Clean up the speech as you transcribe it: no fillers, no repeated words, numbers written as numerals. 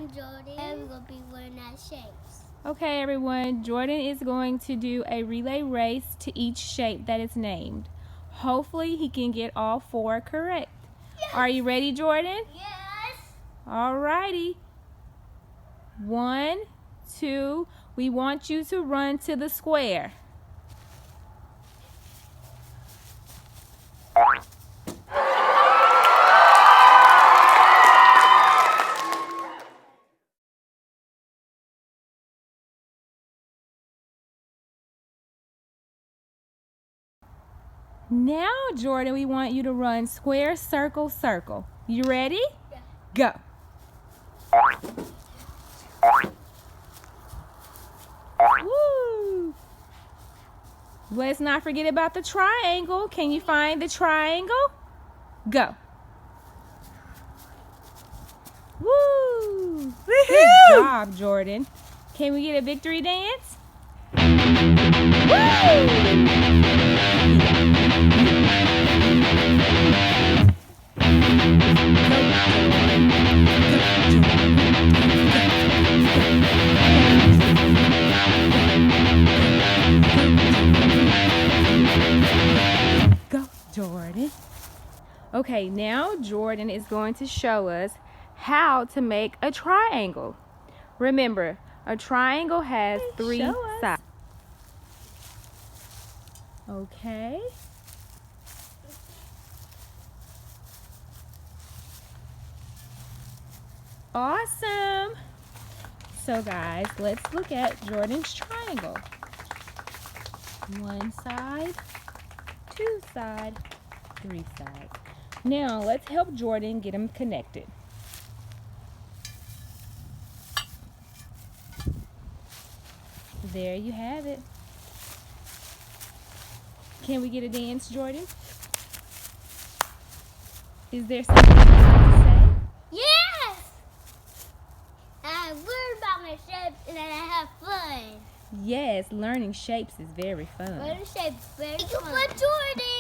I'm Jordan. And we're going to be learning our shapes. Okay, everyone. Jordan is going to do a relay race to each shape that is named. Hopefully, he can get all 4 correct. Yes. Are you ready, Jordan? Yes. All righty. 1, 2. We want you to run to the square. Now, Jordan, we want you to run square, circle, circle. You ready? Yeah. Go. Woo! Let's not forget about the triangle. Can you find the triangle? Go. Woo! Good job, Jordan. Can we get a victory dance? Woo! Go, Jordan. Okay, now Jordan is going to show us how to make a triangle. Remember, a triangle has 3 sides. Okay. Awesome. So guys, let's look at Jordan's triangle. 1 side, 2 sides, 3 sides. Now let's help Jordan get them connected. There you have it. Can we get a dance, Jordan? Is there something you want to say? Yes! I learn about my shapes and then I have fun. Yes, learning shapes is very fun. Learning shapes is very fun. Thank you for Jordan.